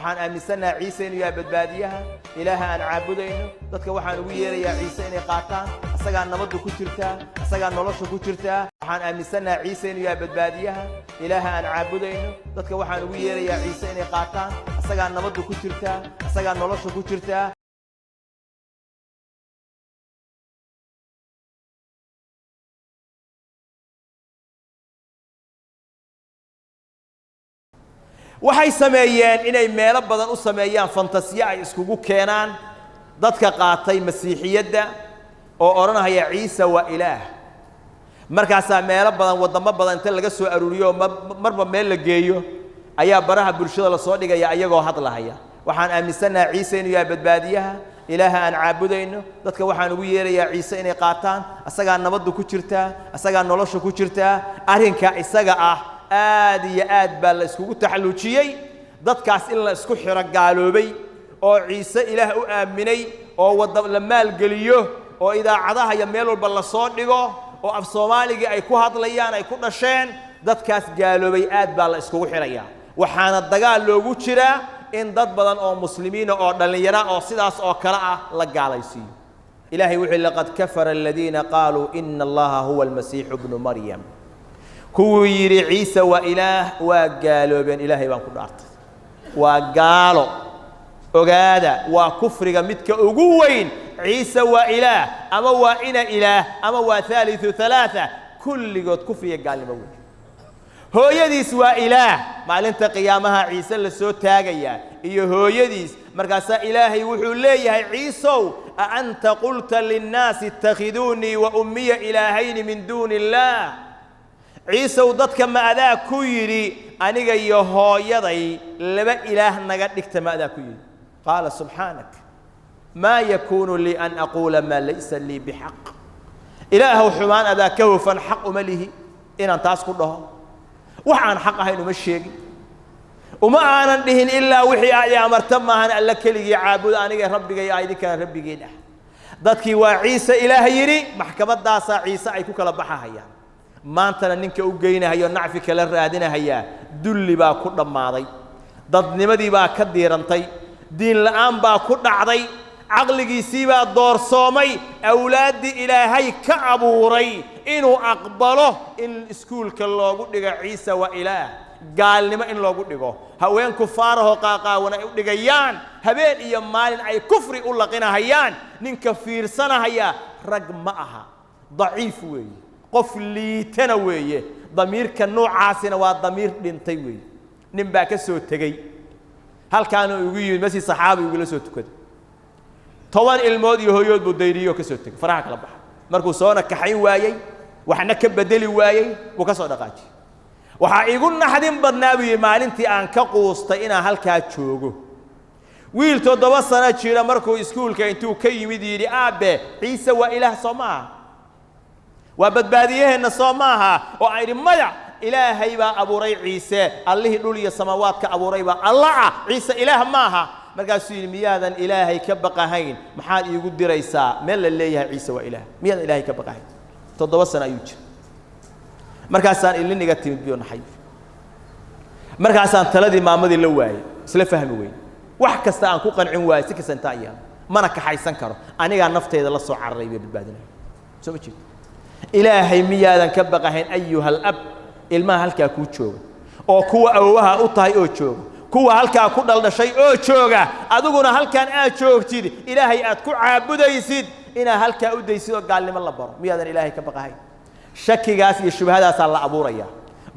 waxaan aaminsanahay ciise inuu yahay badbaadiyaha ilaaha aan caabudayno dadka waxaan ugu yeerayaa ciise inay qaataan asagaa nabadda ku jirtaa asagaa nolosha ku jirtaa waxaan aaminsanahay ciise inuu yahay badbaadiyaha ilaaha aan caabudayno dadka waxaan ugu yeerayaa ciise inay qaataan asagaa nabadda ku jirtaa asagaa nolosha ku jirtaa waxay sameeyeen inay meelo badan u sameeyaan fantasiyo ay iskugu keenaan dadka qaatay masiixiyadda oo oranaya ciise waa ilaah markaas meelo badan wadamo badan inta laga soo aruuriyo marba meel la geeyo ayaa baraha bulshada la soo dhigaya ayagoo hadlahaya waxaan aaminsanahay ciise inuu yahay badbaadiyaha ilaaha aan caabudayno dadka waxaan ugu yeerayaa ciise inay qaataan asagaa nabadda ku jirtaa asagaa nolosha ku jirtaa arrinka isaga ah aad iyo aad baa la iskugu taxalluujiyay dadkaas in la isku xiro gaaloobay oo ciise ilaah u aaminay oo wada la maalgeliyo oo idaacadaha iyo meel walba la soo dhigo oo af Soomaaliga ay ku hadlayaan ay ku dhasheen dadkaas gaaloobay aad baa la iskugu xirayaa waxaana dagaal loogu jiraa in dad badan oo muslimiin oo dhalinyaro oo sidaas oo kala ah la gaalaysiiyo ilaahay wuxuu laqad kafara alladina qaalu inna allaha huwa almasiix ibn maryam kuwii yiri ciise waa ilaah waa gaaloobeen ilaahay baan ku dhaartay waa gaalo ogaada waa kufriga midka ugu weyn ciise waa ilaah ama waa ina ilaah ama waa thalithu thalatha kulligood kufriga gaalnimo weyn hooyadiis waa ilaah maalinta qiyaamaha ciise la soo taagaya iyo hooyadiis markaas ilaahay wuxuu leeyahay ciisow anta qulta lin-nas ittakhiduni wa ummi ilahayn min duni allah ciise dadka ma adaa ku yiri aniga iyo hooyaday laba ilaah naga dhigta ma adaa ku yiri qala subhanak ma yakunu li an aqula ma laysa li bihaq ilaahu xumaan adaa ka hufan xaq umalihi inaan taas ku dhaho waxaan xaq ahayn uma sheegin uma aanan dhihin ilaa wixii ay amarta maahan alla keligii caabud aniga rabbigay aydinka rabbigeena dadkii waa ciise ilaah yiri maxkamadaas ciise ay ku kala baxayaan maantana ninka u geynayo nacfi kala raadinaya dulli baa ku dhamaaday dadnimadii baa ka diirantay diin la'aan baa ku dhacday aqligiisii baa doorsoomay awlaadi ilaahay ka abuuray inuu aqbalo in iskuulka loogu dhigo ciise waa ilaah gaalnimo in loogu dhigo haween kufaaraho qaaqaawana ay u dhigayaan habeen iyo maalin ay kufri u laqinahayaan ninka fiirsanahaya rag ma aha daciif weeye qof liitana weeye damiirka noocaasina waa damiir dhintay weeye nin baa ka soo tagay halkaan ugu yimid masi saxaabi ugu la soo tukaday 10 ilmood iyo hooyood buu dayriyo ka soo tagay faraha kala baxa markuu soo nakaxay waayay waxna ka bedeli waayay buu ka soo dhaqaajay waxa igu naxdin badnaabiyo maalintii aan ka quustay inaan halkaa joogo wiil 7 sano jira markuu iskuulka intuu ka yimid yiri aabe ciise waa ilaah Soomaa وبدباديهن صوماها وعير مدع إلهي با أبو ري عيسى الله دولي السماوات كأبو ري با الله عيسى إله ماها مرقا سيني ميادا إلهي كبقى هين محاد يقول دي ريسا ميلا اللي عيسى وإله ميادا إلهي كبقى هين تضوصنا يوجه مرقا سان اللي نيقاتي مدبيون حي مرقا سان تلدي مامدي اللواي سلا فهمي وين وحكستا أنكو قنعين واي سكسان تايان منك حيسان كارو أنيقا نفتي إذا الله سوى عربي بالبادنا سوى بيشي إلهي ميادا كبقى هين أيها الأب ilmaha halka ku jooga oo kuwa awwaha u tahay oo jooga kuwa halka ku dhaldashay oo jooga adiguna halkan aad joogtid ilaahay aad ku caabudaysid ina halka u daysid oo gaalnimo la baro miyaadan ilaahay ka baqahay shakigaas iyo shubahadaas la abuuraya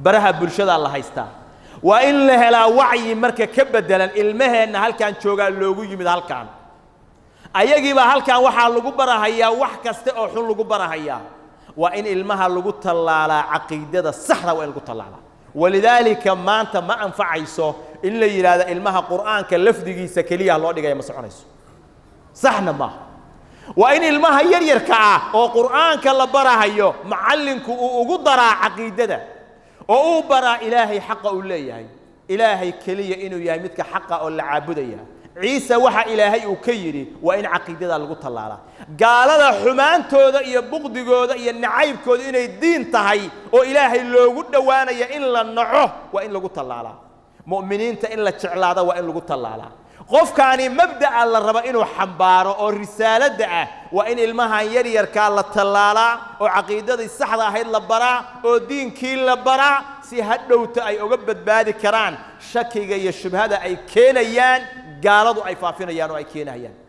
baraha bulshada la haystaa waa in la helaa wacyi marka ka bedelan ilmaheena halkan jooga loogu yimid halkan ayagiiba halkan waxa lagu barahayaa wax kasta oo xun lagu barahayaa وإن إلمها لغو تلالا عقيدة صحرا وإن لغو تلالا ولذلك ما أنت ما أنفع عيسو إلا يراد إلمها قرآن كاللفظي سكلية الله ديغا يمسعون عيسو صحنا ما وإن إلمها يركع أو قرآن كاللبرا هيو معلنك وقدر عقيدة أو برا إلهي حق أولي إلهي كلية إنو يهمتك حق أولي عابدية عيسى وحى إلهي وكيري وإن عقيدة لغو تلالا قال هذا حمان تودا يا بغض جودا يا نعيب كود إن الدين تهي وإلهي لو قد وانا يا إلا النعه وإن لو طلع مؤمنين إلا تشعلاده وإن لقوا طلالا قف كاني مبدأ الله ربا إنه حمباره أو رسالة دعه وإن المها يري يركال الطلالا وعقيدة الصحراء هاي اللبرا ودين كيل اللبرا سي هدو تأي أقبت بادي كران شكي الشبهة أي كينيان قالوا أي فافين يانو أي كينيان